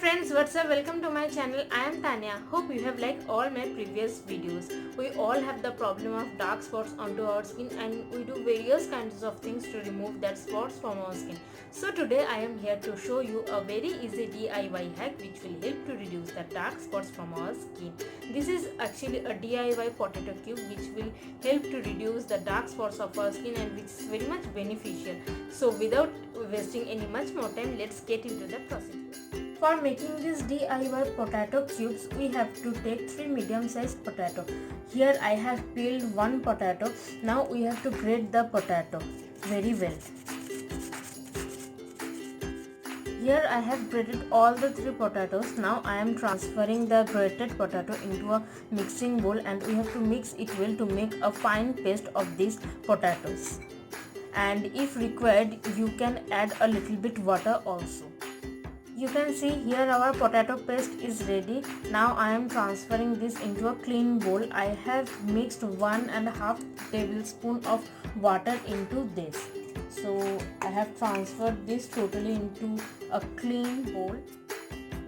friends, what's up? Welcome to my channel. I am Tanya. Hope you have liked all my previous videos. We all have the problem of dark spots onto our skin and we do various kinds of things to remove that spots from our skin. So today I am here to show you a very easy DIY hack which will help to reduce the dark spots from our skin. This is actually a DIY potato cube which will help to reduce the dark spots of our skin and which is very much beneficial. So without wasting any much more time, let's get into the procedure. For making this DIY potato cubes, we have to take 3 medium-sized potato. Here I have peeled one potato. Now we have to grate the potato very well. Here I have grated all the 3 potatoes. Now I am transferring the grated potato into a mixing bowl and we have to mix it well to make a fine paste of these potatoes. And if required, you can add a little bit water also. You can see here our potato paste is ready. Now I am transferring this into a clean bowl. I have mixed 1.5 tablespoon of water into this. So I have transferred this totally into a clean bowl.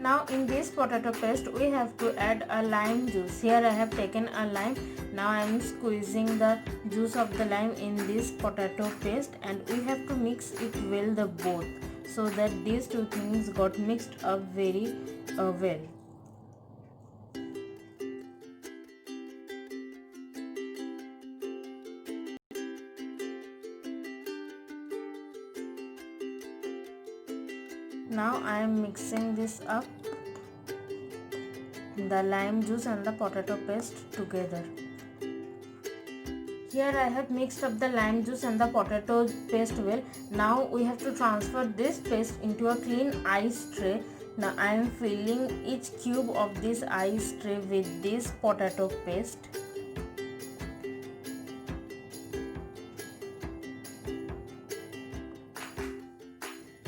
Now in this potato paste we have to add a lime juice. Here I have taken a lime. Now I am squeezing the juice of the lime in this potato paste and we have to mix it well the both, so that these two things got mixed up very well. Now I am mixing this up, the lime juice and the potato paste together. Here I have mixed up the lime juice and the potato paste well. Now we have to transfer this paste into a clean ice tray. Now I am filling each cube of this ice tray with this potato paste.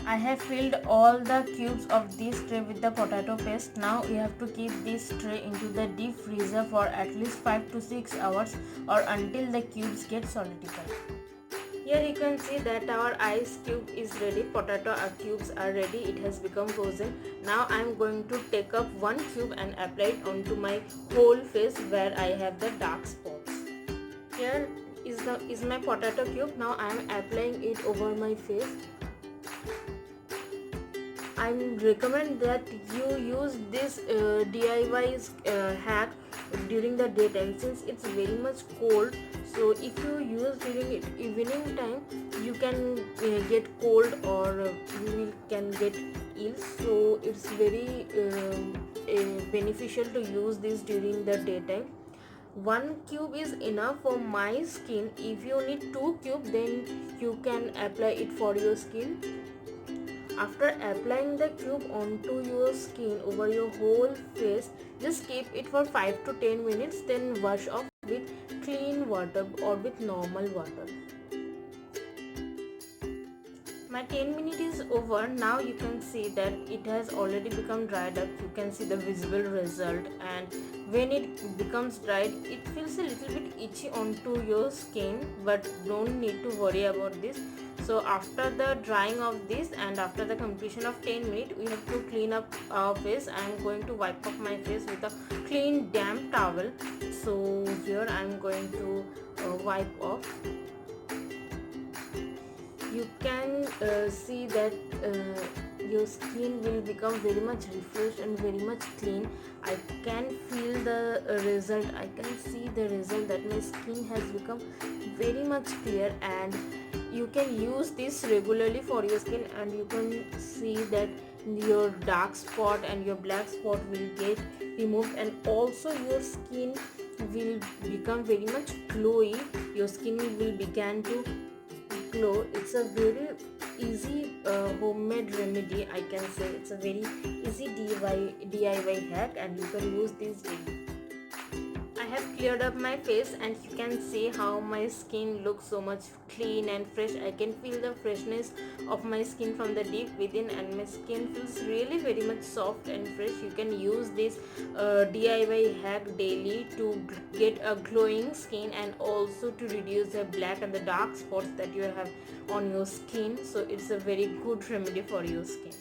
I have filled all the cubes of this tray with the potato paste. Now we have to keep this tray into the deep freezer for at least 5 to 6 hours or until the cubes get solidified. Here you can see that our ice cube is ready. Potato cubes are ready. It has become frozen. Now I am going to take up one cube and apply it onto my whole face where I have the dark spots. Here is my potato cube. Now I am applying it over my face. I recommend that you use this DIY hack during the daytime since it's very much cold. So if you use during evening time, you can get cold or you can get ill. So it's very beneficial to use this during the daytime. One cube is enough for my skin. If you need 2 cubes, then you can apply it for your skin. After applying the cube onto your skin over your whole face, just keep it for 5 to 10 minutes, then wash off with clean water or with normal water. My 10 minutes is over. Now you can see that it has already become dried up. You can see the visible result, and when it becomes dried, it feels a little bit itchy onto your skin, but don't need to worry about this. So after the drying of this and after the completion of 10 minutes, we have to clean up our face. I am going to wipe off my face with a clean damp towel. So here I am going to wipe off. You can see that your skin will become very much refreshed and very much clean. I can feel the result. I can see the result that my skin has become very much clear, and you can use this regularly for your skin, and you can see that your dark spot and your black spot will get removed, and also your skin will become very much glowy. Your skin will begin to glow. It's a very easy homemade remedy. I can say it's a very easy DIY hack and you can use this daily. I have cleared up my face and you can see how my skin looks so much clean and fresh. I can feel the freshness of my skin from the deep within, and my skin feels really very much soft and fresh. You can use this DIY hack daily to get a glowing skin and also to reduce the black and the dark spots that you have on your skin. So it's a very good remedy for your skin.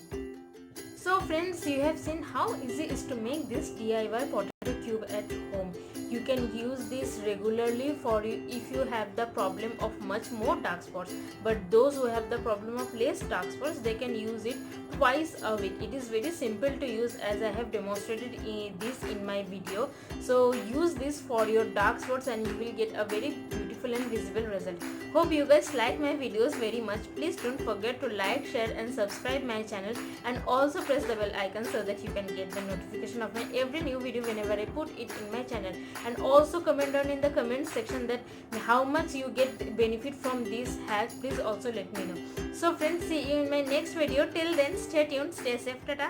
So friends, you have seen how easy it is to make this DIY potato cube at home. You can use this regularly for you if you have the problem of much more dark spots. But those who have the problem of less dark spots, they can use it twice a week. It is very simple to use, as I have demonstrated this in my video. So use this for your dark spots and you will get a very beautiful and visible result. Hope you guys like my videos very much. Please don't forget to like, share and subscribe my channel, and also press the bell icon so that you can get the notification of my every new video whenever I put it in my channel. And also comment down in the comment section that how much you get benefit from this hack. Please also let me know. So friends, see you in my next video. Till then, stay tuned, stay safe, tata.